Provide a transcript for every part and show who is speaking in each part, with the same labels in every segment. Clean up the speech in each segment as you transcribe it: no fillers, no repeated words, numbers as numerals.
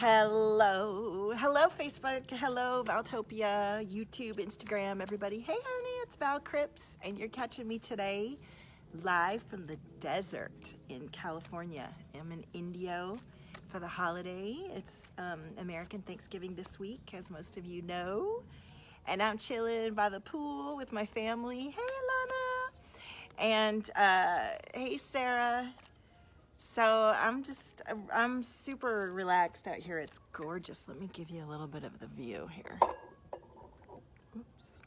Speaker 1: Hello Facebook, hello Valtopia, YouTube, Instagram, everybody. Hey honey, it's Val Cripps, and you're catching me today live from the desert in California. I'm in Indio for the holiday. It's American Thanksgiving this week, as most of you know. And I'm chilling by the pool with my family. Hey Lana! And hey Sarah. So I'm super relaxed out here. It's gorgeous. Let me give you a little bit of the view here. Oops.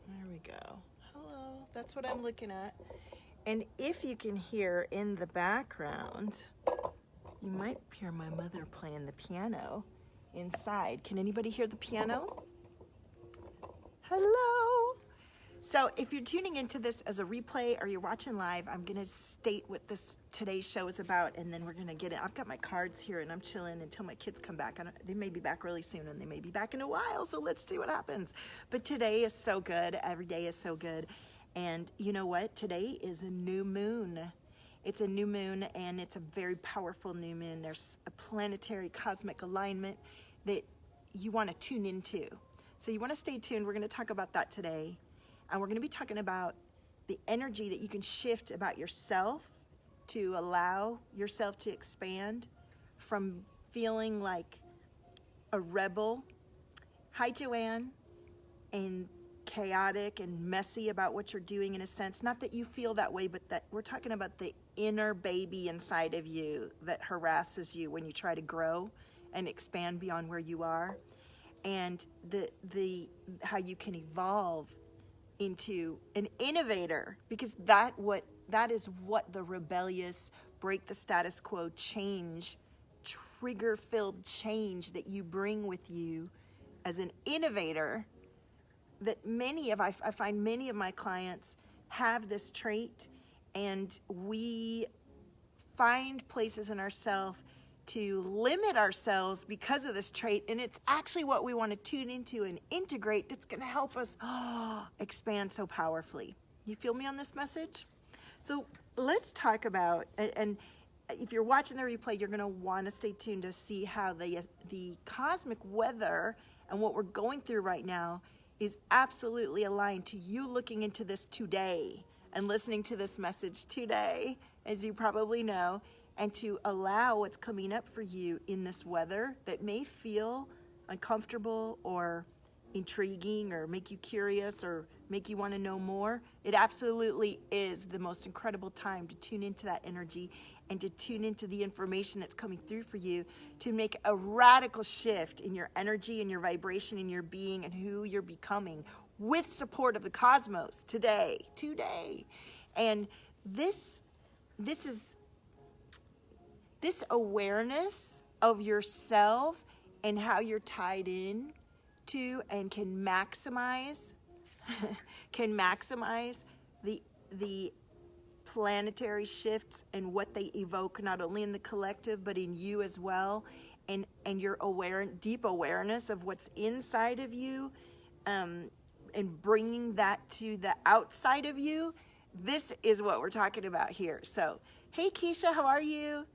Speaker 1: There we go. Hello. That's what I'm looking at. And if you can hear in the background, you might hear my mother playing the piano inside. Can anybody hear the piano? Hello. So if you're tuning into this as a replay or you're watching live, I'm going to state what today's show is about, and then we're going to get it. I've got my cards here, and I'm chilling until my kids come back. They may be back really soon, and they may be back in a while, so let's see what happens. But today is so good. Every day is so good. And you know what? Today is a new moon. It's a new moon, and it's a very powerful new moon. There's a planetary cosmic alignment that you want to tune into. So you want to stay tuned. We're going to talk about that today. And we're going to be talking about the energy that you can shift about yourself to allow yourself to expand from feeling like a rebel. Hi, Joanne. And chaotic and messy about what you're doing in a sense. Not that you feel that way, but that we're talking about the inner baby inside of you that harasses you when you try to grow and expand beyond where you are. And how you can evolve into an innovator, because that is what the rebellious, break the status quo change, trigger-filled change that you bring with you as an innovator, that I find many of my clients have this trait, and we find places in ourselves to limit ourselves because of this trait, and it's actually what we want to tune into and integrate that's going to help us expand so powerfully. You feel me on this message? So let's talk about, and if you're watching the replay, you're going to want to stay tuned to see how the cosmic weather and what we're going through right now is absolutely aligned to you looking into this today and listening to this message today, as you probably know, and to allow what's coming up for you in this weather that may feel uncomfortable or intriguing or make you curious or make you want to know more. It absolutely is the most incredible time to tune into that energy and to tune into the information that's coming through for you to make a radical shift in your energy and your vibration and your being and who you're becoming with support of the cosmos today. And this awareness of yourself and how you're tied in to and can maximize the planetary shifts and what they evoke, not only in the collective but in you as well, and your deep awareness of what's inside of you, and bringing that to the outside of you. This is what we're talking about here. So hey Keisha, how are you?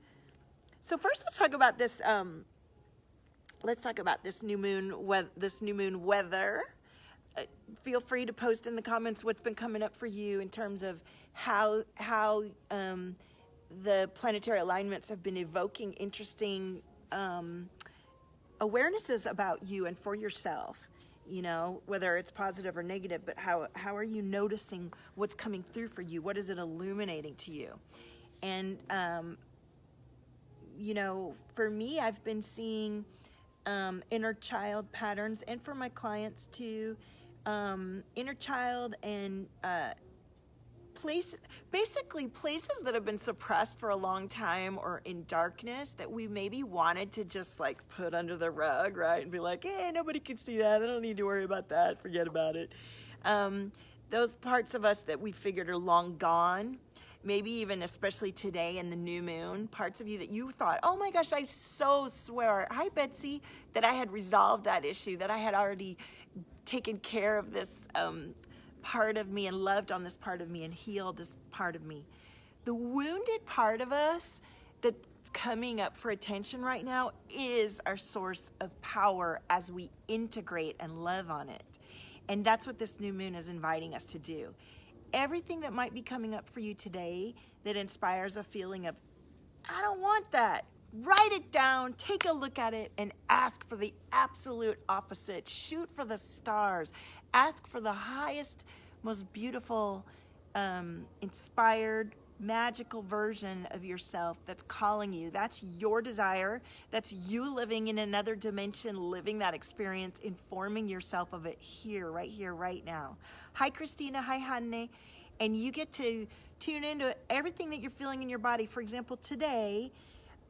Speaker 1: So first, let's talk about this. New moon weather. Feel free to post in the comments what's been coming up for you in terms of how the planetary alignments have been evoking interesting awarenesses about you and for yourself. You know, whether it's positive or negative, but how are you noticing what's coming through for you? What is it illuminating to you? And you know, for me, I've been seeing inner child patterns, and for my clients too, inner child and basically places that have been suppressed for a long time or in darkness that we maybe wanted to just like put under the rug, right? And be like, hey, nobody can see that. I don't need to worry about that. Forget about it. Those parts of us that we figured are long gone. Maybe even especially today in the new moon, parts of you that you thought, oh my gosh, I so swear, hi Betsy, that I had resolved that issue, that I had already taken care of this part of me and loved on this part of me and healed this part of me. The wounded part of us that coming up for attention right now is our source of power as we integrate and love on it. And that's what this new moon is inviting us to do. Everything that might be coming up for you today that inspires a feeling of, I don't want that. Write it down, take a look at it, and ask for the absolute opposite. Shoot for the stars. Ask for the highest, most beautiful, inspired, magical version of yourself that's calling you. That's your desire. That's you living in another dimension, living that experience, informing yourself of it here, right now. Hi, Christina. Hi, Hanne. And you get to tune into everything that you're feeling in your body. For example, today,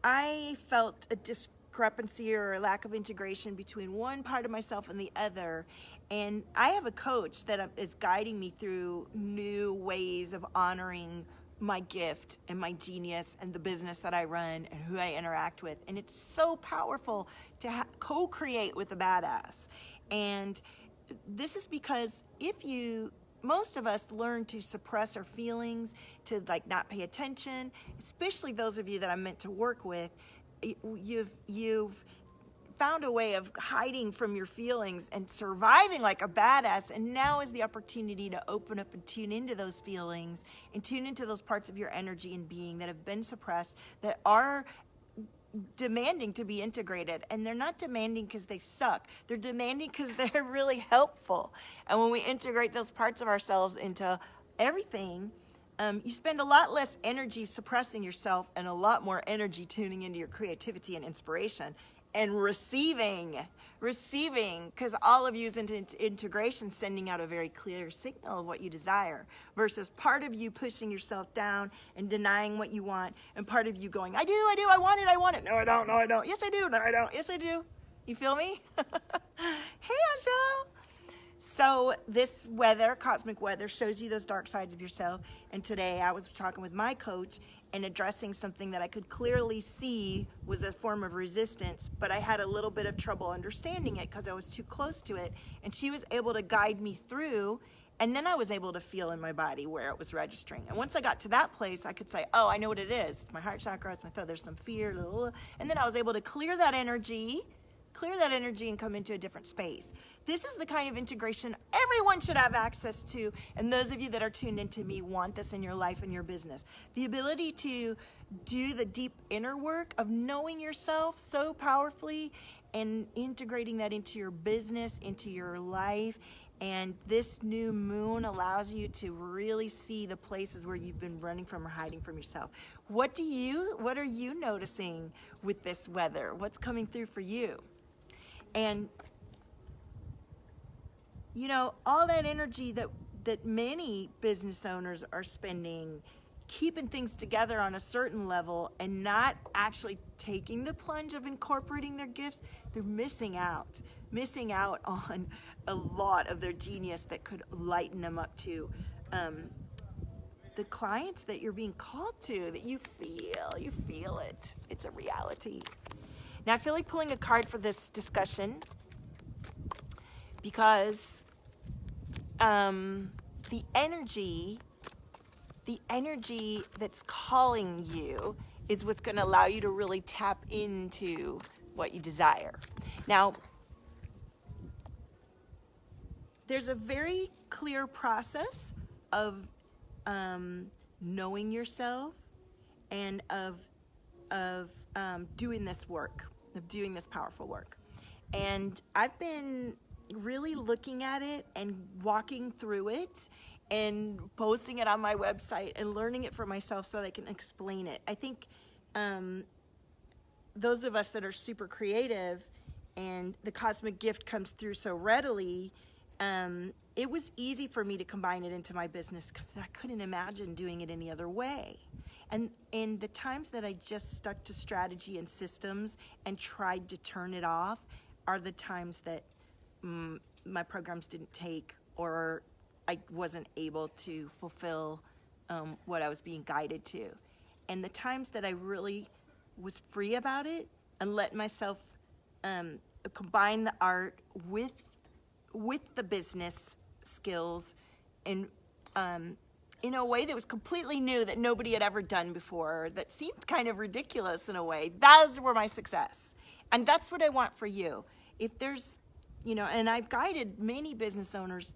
Speaker 1: I felt a discrepancy or a lack of integration between one part of myself and the other. And I have a coach that is guiding me through new ways of honoring my gift and my genius and the business that I run and who I interact with. And it's so powerful to co-create with a badass. And this is because most of us learn to suppress our feelings, to like not pay attention, especially those of you that I'm meant to work with. You've found a way of hiding from your feelings and surviving like a badass, and now is the opportunity to open up and tune into those feelings and tune into those parts of your energy and being that have been suppressed, that are demanding to be integrated. And they're not demanding because they suck. They're demanding because they're really helpful. And when we integrate those parts of ourselves into everything, you spend a lot less energy suppressing yourself and a lot more energy tuning into your creativity and inspiration and receiving, because all of you is into integration, sending out a very clear signal of what you desire, versus part of you pushing yourself down and denying what you want, and part of you going, I do, I want it. No, I don't. Yes, I do. No, I don't. Yes, I do. You feel me? Hey, Ashel. So this weather, cosmic weather, shows you those dark sides of yourself. And today I was talking with my coach and addressing something that I could clearly see was a form of resistance, but I had a little bit of trouble understanding it because I was too close to it. And she was able to guide me through, and then I was able to feel in my body where it was registering. And once I got to that place, I could say, oh, I know what it is. It's my heart chakra, it's my throat, there's some fear, blah, blah, blah. And then I was able to clear that energy and come into a different space. This is the kind of integration everyone should have access to, and those of you that are tuned into me want this in your life and your business. The ability to do the deep inner work of knowing yourself so powerfully and integrating that into your business, into your life. And this new moon allows you to really see the places where you've been running from or hiding from yourself. What are you noticing with this weather? What's coming through for you? And you know, all that energy that many business owners are spending keeping things together on a certain level and not actually taking the plunge of incorporating their gifts, they're missing out on a lot of their genius that could lighten them up to the clients that you're being called to, that you feel it. It's a reality. Now I feel like pulling a card for this discussion because the energy that's calling you is what's going to allow you to really tap into what you desire. Now, there's a very clear process of knowing yourself and of doing this work, of doing this powerful work. And I've been really looking at it and walking through it and posting it on my website and learning it for myself so that I can explain it. I think those of us that are super creative and the cosmic gift comes through so readily, it was easy for me to combine it into my business because I couldn't imagine doing it any other way. And in the times that I just stuck to strategy and systems and tried to turn it off are the times that my programs didn't take, or I wasn't able to fulfill what I was being guided to. And the times that I really was free about it and let myself combine the art with the business skills and in a way that was completely new, that nobody had ever done before, that seemed kind of ridiculous in a way. Those were my success. And that's what I want for you. If there's, and I've guided many business owners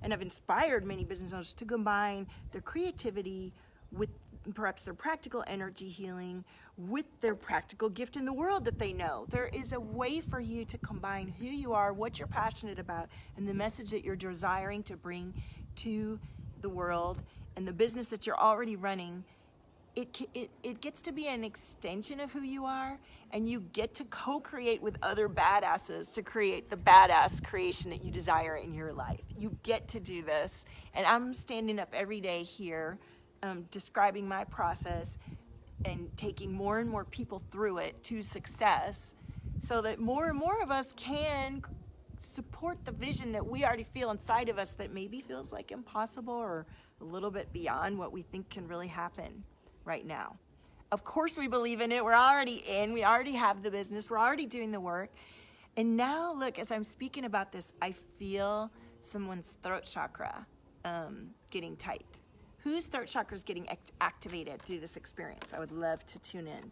Speaker 1: and I've inspired many business owners to combine their creativity with perhaps their practical energy healing with their practical gift in the world that they know. There is a way for you to combine who you are, what you're passionate about, and the message that you're desiring to bring to the world and the business that you're already running. It gets to be an extension of who you are, and you get to co-create with other badasses to create the badass creation that you desire in your life. You get to do this, and I'm standing up every day here describing my process and taking more and more people through it to success, so that more and more of us can support the vision that we already feel inside of us that maybe feels like impossible or a little bit beyond what we think can really happen right now. Of course we believe in it. We're already in. We already have the business. We're already doing the work. And now, look, as I'm speaking about this, I feel someone's throat chakra getting tight. Whose throat chakra is getting activated through this experience? I would love to tune in.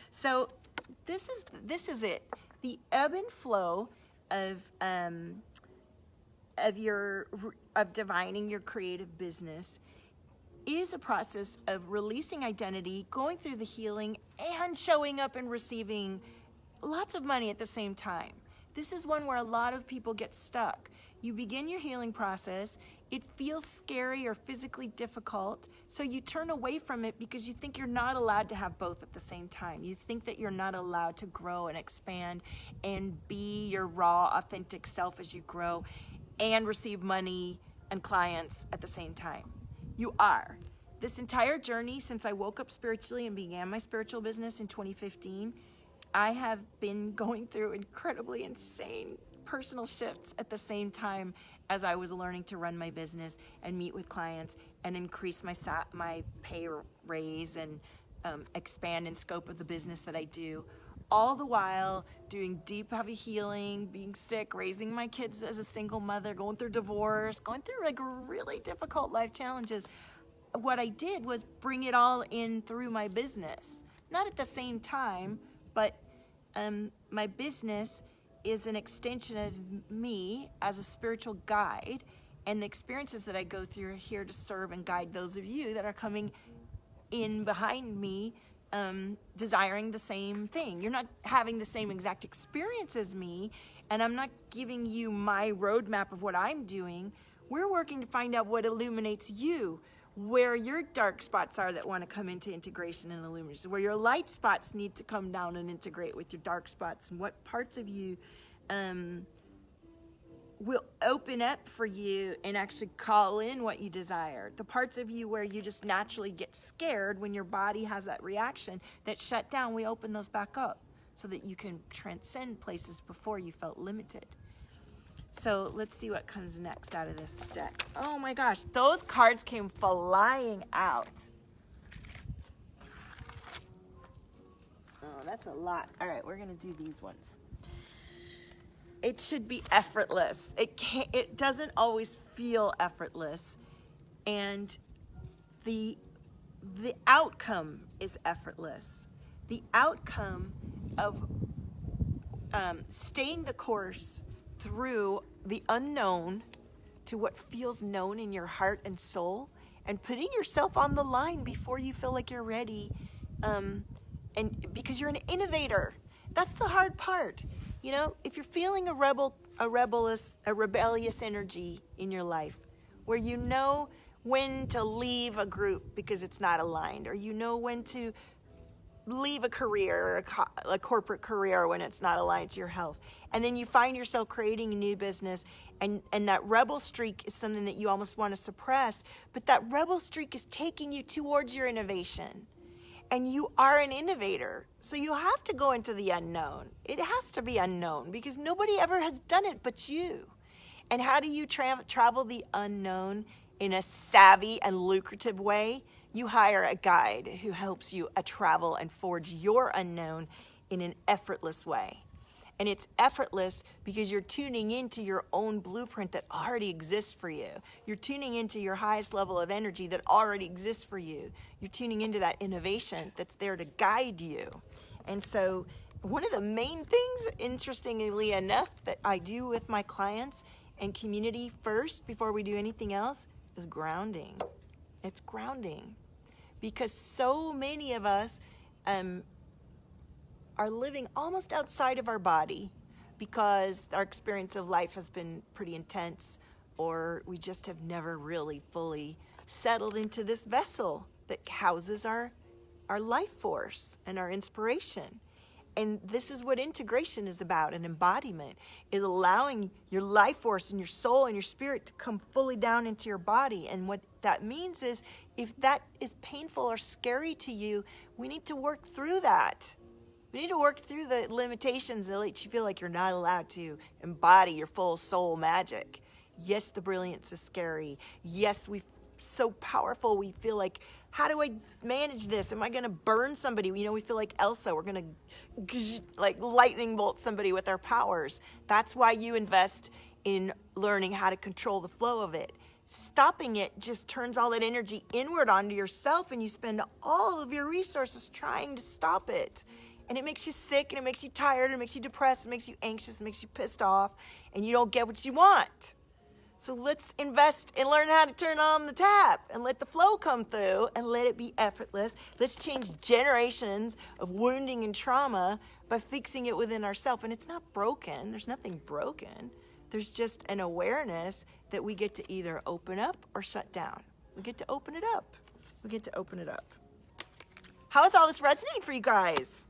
Speaker 1: So this is it. The ebb and flow of divining your creative business is a process of releasing identity, going through the healing, and showing up and receiving lots of money at the same time. This is one where a lot of people get stuck. You begin your healing process, it feels scary or physically difficult, so you turn away from it because you think you're not allowed to have both at the same time. You think that you're not allowed to grow and expand and be your raw, authentic self as you grow and receive money and clients at the same time. You are. This entire journey since I woke up spiritually and began my spiritual business in 2015, I have been going through incredibly insane personal shifts at the same time as I was learning to run my business and meet with clients and increase my pay raise and expand in scope of the business that I do. All the while doing deep, heavy healing, being sick, raising my kids as a single mother, going through divorce, going through like really difficult life challenges. What I did was bring it all in through my business. Not at the same time, but my business is an extension of me as a spiritual guide, and the experiences that I go through are here to serve and guide those of you that are coming in behind me, desiring the same thing. You're not having the same exact experience as me, and I'm not giving you my roadmap of what I'm doing. We're working to find out what illuminates you, where your dark spots are that want to come into integration and illumination, where your light spots need to come down and integrate with your dark spots, and what parts of you will open up for you and actually call in what you desire. The parts of you where you just naturally get scared when your body has that reaction that shut down, we open those back up so that you can transcend places before you felt limited. So let's see what comes next out of this deck. Oh my gosh, those cards came flying out. Oh, that's a lot. All right, we're gonna do these ones. It should be effortless. It doesn't always feel effortless, and the outcome is effortless. The outcome of staying the course through the unknown to what feels known in your heart and soul, and putting yourself on the line before you feel like you're ready, and because you're an innovator. That's the hard part. You know, if you're feeling a rebellious energy in your life, where you know when to leave a group because it's not aligned, or you know when to leave a career, or a corporate career when it's not aligned to your health, and then you find yourself creating a new business, and that rebel streak is something that you almost want to suppress, but that rebel streak is taking you towards your innovation. And you are an innovator, so you have to go into the unknown. It has to be unknown because nobody ever has done it but you. And how do you travel the unknown in a savvy and lucrative way? You hire a guide who helps you travel and forge your unknown in an effortless way. And it's effortless because you're tuning into your own blueprint that already exists for you. You're tuning into your highest level of energy that already exists for you. You're tuning into that innovation that's there to guide you. And so one of the main things, interestingly enough, that I do with my clients and community first before we do anything else is grounding. It's grounding. Because so many of us are living almost outside of our body because our experience of life has been pretty intense, or we just have never really fully settled into this vessel that houses our life force and our inspiration. And this is what integration is about, and embodiment is allowing your life force and your soul and your spirit to come fully down into your body. And what that means is, if that is painful or scary to you, we need to work through that. We need to work through the limitations that let you feel like you're not allowed to embody your full soul magic. Yes, the brilliance is scary. Yes, we're so powerful. We feel like, how do I manage this? Am I going to burn somebody? You know, we feel like Elsa. We're going to like lightning bolt somebody with our powers. That's why you invest in learning how to control the flow of it. Stopping it just turns all that energy inward onto yourself, and you spend all of your resources trying to stop it. And it makes you sick, and it makes you tired, and it makes you depressed, it makes you anxious, it makes you pissed off, and you don't get what you want. So let's invest and learn how to turn on the tap and let the flow come through and let it be effortless. Let's change generations of wounding and trauma by fixing it within ourselves. And it's not broken. There's nothing broken. There's just an awareness that we get to either open up or shut down. We get to open it up. We get to open it up. How is all this resonating for you guys?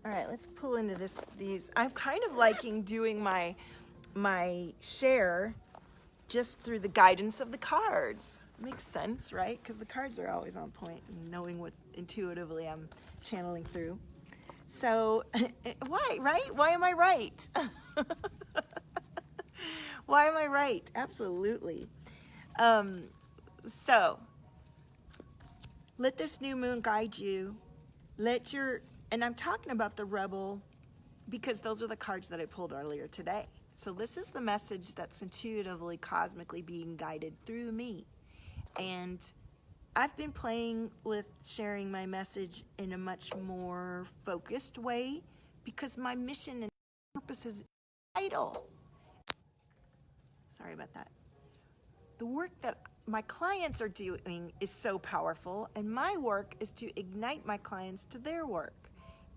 Speaker 1: All right, let's pull into these. I'm kind of liking doing my share just through the guidance of the cards. Makes sense, right? Because the cards are always on point and knowing what intuitively I'm channeling through. So, why, right? Why am I right? Why am I right? Absolutely. So, let this new moon guide you. And I'm talking about the rebel because those are the cards that I pulled earlier today. So this is the message that's intuitively, cosmically being guided through me. And I've been playing with sharing my message in a much more focused way because my mission and purpose is vital. Sorry about that. The work that my clients are doing is so powerful, and my work is to ignite my clients to their work.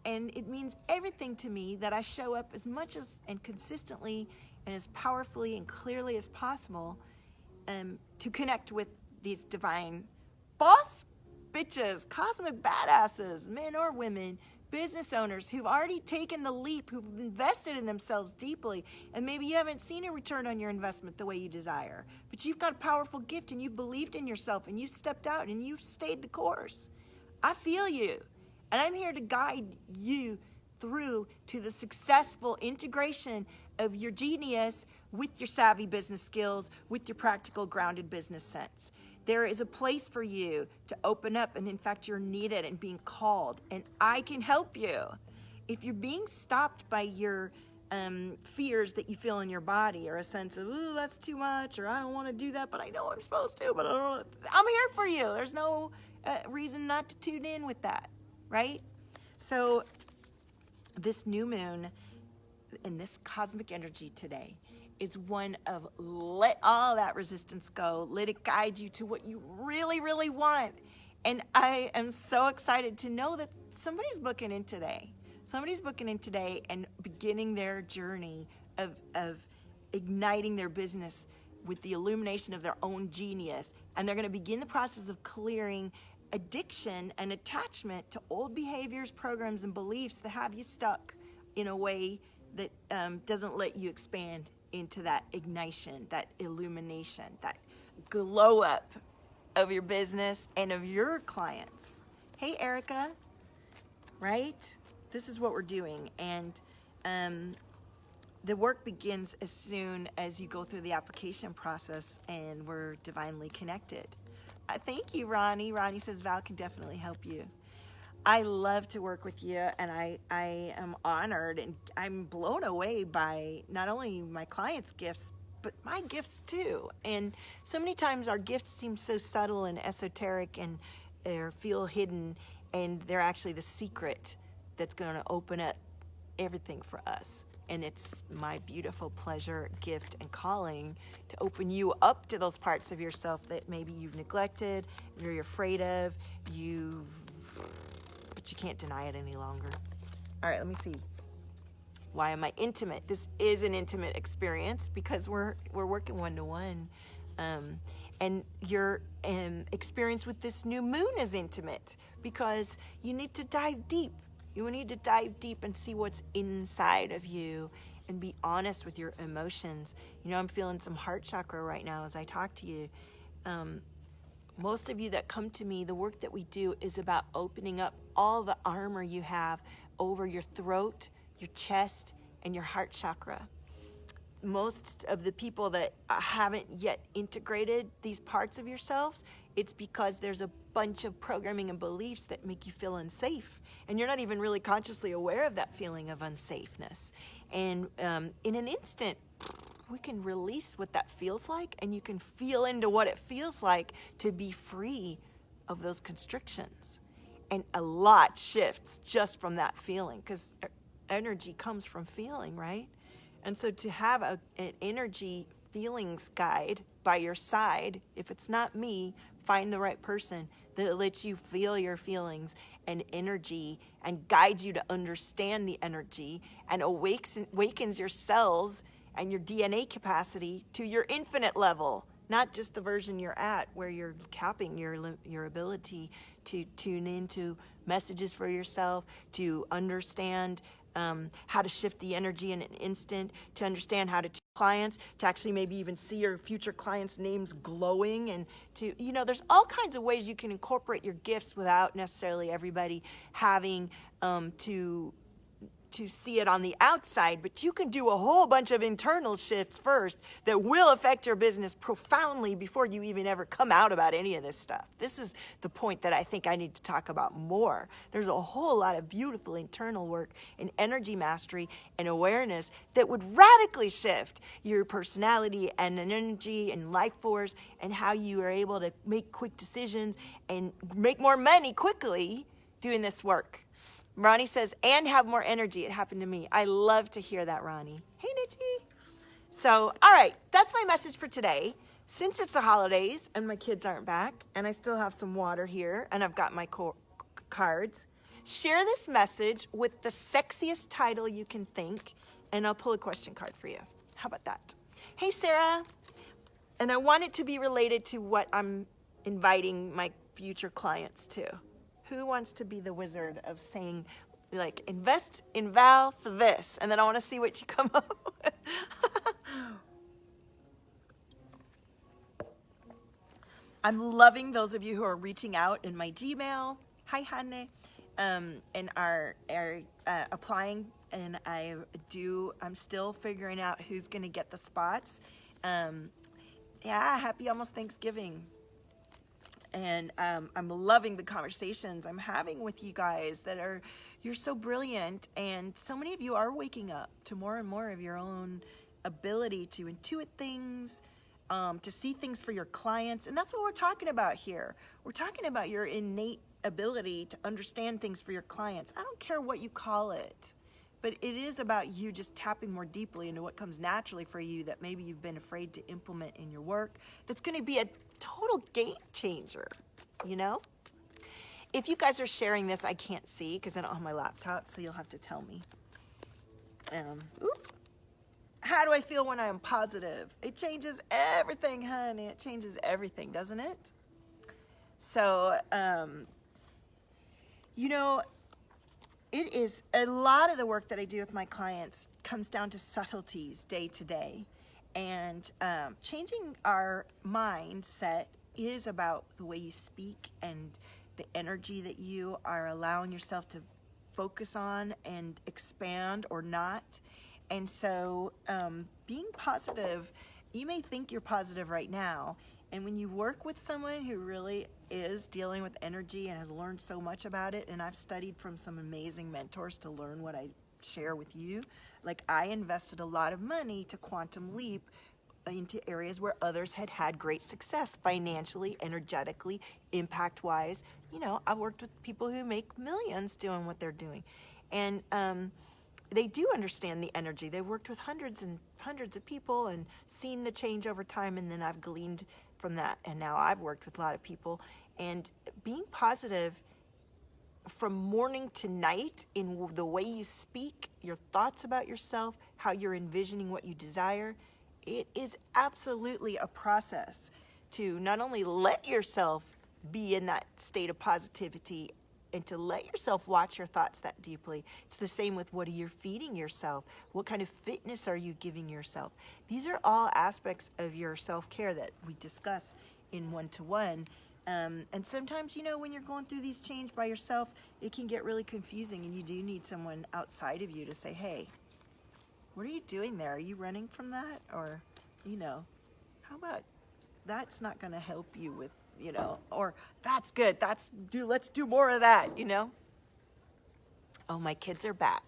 Speaker 1: And it means everything to me that I show up as much as and consistently and as powerfully and clearly as possible to connect with these divine boss bitches, cosmic badasses, men or women, business owners who've already taken the leap, who've invested in themselves deeply, and maybe you haven't seen a return on your investment the way you desire, but you've got a powerful gift and you believed in yourself and you stepped out and you've stayed the course. I feel you. And I'm here to guide you through to the successful integration of your genius with your savvy business skills, with your practical, grounded business sense. There is a place for you to open up, and in fact, you're needed and being called, and I can help you. If you're being stopped by your fears that you feel in your body, or a sense of, oh, that's too much, or I don't want to do that, but I know I'm supposed to, but I don't know. I'm here for you. There's no reason not to tune in with that. Right? So this new moon and this cosmic energy today is one of let all that resistance go. Let it guide you to what you really, really want. And I am so excited to know that somebody's booking in today. Somebody's booking in today and beginning their journey of igniting their business with the illumination of their own genius. And they're going to begin the process of clearing addiction and attachment to old behaviors, programs, and beliefs that have you stuck in a way that doesn't let you expand into that ignition, that illumination, that glow up of your business and of your clients. Hey, Erica, right? This is what we're doing. And the work begins as soon as you go through the application process and we're divinely connected. Thank you, Ronnie. Ronnie says Val can definitely help you. I love to work with you, and I am honored, and I'm blown away by not only my clients' gifts, but my gifts too. And so many times our gifts seem so subtle and esoteric and or feel hidden, and they're actually the secret that's going to open up everything for us. And it's my beautiful pleasure, gift, and calling to open you up to those parts of yourself that maybe you've neglected, you're afraid of, but you can't deny it any longer. All right, let me see. Why am I intimate? This is an intimate experience because we're working one-to-one. And your experience with this new moon is intimate because you need to dive deep. You need to dive deep and see what's inside of you and be honest with your emotions. You know, I'm feeling some heart chakra right now as I talk to you. Most of you that come to me, the work that we do is about opening up all the armor you have over your throat, your chest, and your heart chakra. Most of the people that haven't yet integrated these parts of yourselves, it's because there's a bunch of programming and beliefs that make you feel unsafe. And you're not even really consciously aware of that feeling of unsafeness. And in an instant, we can release what that feels like, and you can feel into what it feels like to be free of those constrictions. And a lot shifts just from that feeling, because energy comes from feeling, right? And so to have an energy feelings guide by your side, if it's not me, find the right person that lets you feel your feelings and energy and guides you to understand the energy and awakens your cells and your DNA capacity to your infinite level, not just the version you're at where you're capping your ability to tune into messages for yourself, to understand how to shift the energy in an instant, to understand how to teach clients, to actually maybe even see your future clients' names glowing, and to, you know, there's all kinds of ways you can incorporate your gifts without necessarily everybody having to see it on the outside, but you can do a whole bunch of internal shifts first that will affect your business profoundly before you even ever come out about any of this stuff. This is the point that I think I need to talk about more. There's a whole lot of beautiful internal work in energy mastery and awareness that would radically shift your personality and energy and life force and how you are able to make quick decisions and make more money quickly doing this work. Ronnie says, and have more energy. It happened to me. I love to hear that, Ronnie. Hey, Nitty. So, all right, that's my message for today. Since it's the holidays and my kids aren't back, and I still have some water here, and I've got my cards, share this message with the sexiest title you can think, and I'll pull a question card for you. How about that? Hey, Sarah. And I want it to be related to what I'm inviting my future clients to. Who wants to be the wizard of saying, like, invest in Val for this, and then I want to see what you come up with. I'm loving those of you who are reaching out in my Gmail. Hi, Hanne. And are applying, and I'm still figuring out who's going to get the spots. Yeah, happy almost Thanksgiving. And I'm loving the conversations I'm having with you guys you're so brilliant, and so many of you are waking up to more and more of your own ability to intuit things, to see things for your clients. And that's what we're talking about here. We're talking about your innate ability to understand things for your clients. I don't care what you call it, but it is about you just tapping more deeply into what comes naturally for you that maybe you've been afraid to implement in your work. That's going to be a total game changer, you know? If you guys are sharing this, I can't see because I don't have my laptop, so you'll have to tell me. How do I feel when I'm positive? It changes everything, honey. It changes everything, doesn't it? So, you know, it is a lot of the work that I do with my clients comes down to subtleties day to day. And changing our mindset is about the way you speak and the energy that you are allowing yourself to focus on and expand or not. And so being positive, you may think you're positive right now, And when you work with someone who really is dealing with energy and has learned so much about it, and I've studied from some amazing mentors to learn what I share with you, like I invested a lot of money to quantum leap into areas where others had had great success financially, energetically, impact-wise. You know, I worked with people who make millions doing what they're doing. And they do understand the energy. They've worked with hundreds and hundreds of people and seen the change over time, and then I've gleaned from that. And now I've worked with a lot of people. And being positive from morning to night in the way you speak, your thoughts about yourself, how you're envisioning what you desire, it is absolutely a process to not only let yourself be in that state of positivity and to let yourself watch your thoughts that deeply. It's the same with what are you feeding yourself? What kind of fitness are you giving yourself? These are all aspects of your self-care that we discuss in one-to-one. And sometimes, you know, when you're going through these change by yourself, it can get really confusing, and you do need someone outside of you to say, hey, what are you doing there? Are you running from that? Or, you know, how about that's not going to help you with, you know, or that's good. Let's do more of that, you know? Oh, my kids are back.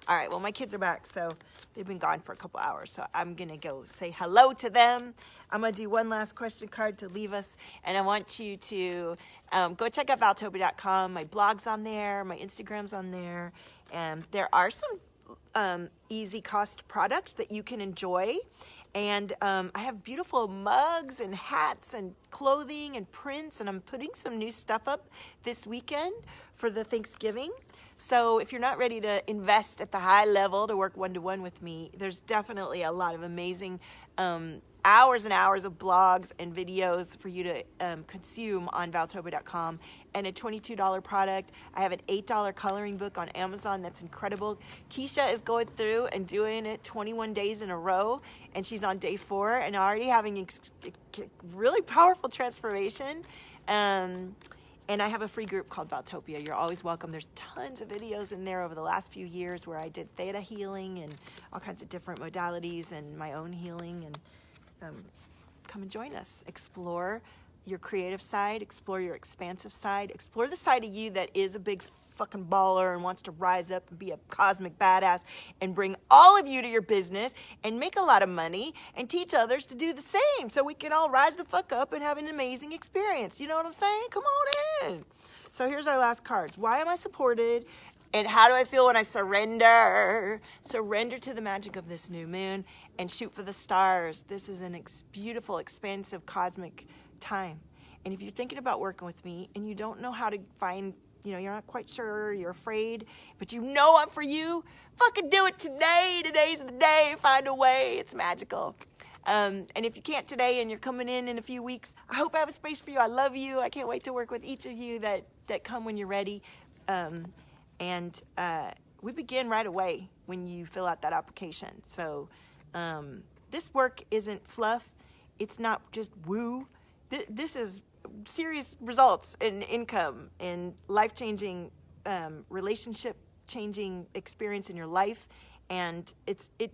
Speaker 1: All right, well, my kids are back, so they've been gone for a couple hours, so I'm going to go say hello to them. I'm going to do one last question card to leave us, and I want you to go check out Valtopia.com. My blog's on there, my Instagram's on there, and there are some easy cost products that you can enjoy. And I have beautiful mugs and hats and clothing and prints, and I'm putting some new stuff up this weekend for the Thanksgiving. So if you're not ready to invest at the high level to work one-to-one with me, there's definitely a lot of amazing hours and hours of blogs and videos for you to consume on Valtopia.com, and a $22 product. I have an $8 coloring book on Amazon that's incredible. Keisha is going through and doing it 21 days in a row, and she's on day 4 and already having really powerful transformation. And I have a free group called Valtopia. You're always welcome. There's tons of videos in there over the last few years where I did theta healing and all kinds of different modalities and my own healing. And come and join us. Explore your creative side. Explore your expansive side. Explore the side of you that is a big fucking baller and wants to rise up and be a cosmic badass and bring all of you to your business and make a lot of money and teach others to do the same so we can all rise the fuck up and have an amazing experience. You know what I'm saying? Come on in. So here's our last cards. Why am I supported? And how do I feel when I surrender? Surrender to the magic of this new moon and shoot for the stars. This is an beautiful, expansive, cosmic time. And if you're thinking about working with me and you don't know how to find, you know, you're not quite sure, you're afraid, but you know I'm for you, fucking do it today. Today's the day. Find a way. It's magical. And if you can't today and you're coming in a few weeks, I hope I have a space for you. I love you. I can't wait to work with each of you that come when you're ready. And we begin right away when you fill out that application. So this work isn't fluff. It's not just woo. This is serious results in income and life-changing, relationship-changing experience in your life. And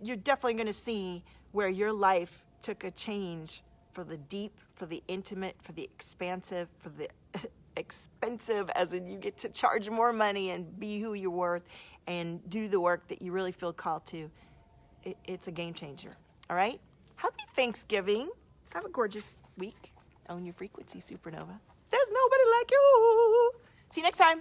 Speaker 1: you're definitely going to see where your life took a change for the deep, for the intimate, for the expansive, for the expensive, as in you get to charge more money and be who you're worth and do the work that you really feel called to. It's a game changer. All right? Happy Thanksgiving. Have a gorgeous week. Own your frequency, supernova. There's nobody like you. See you next time.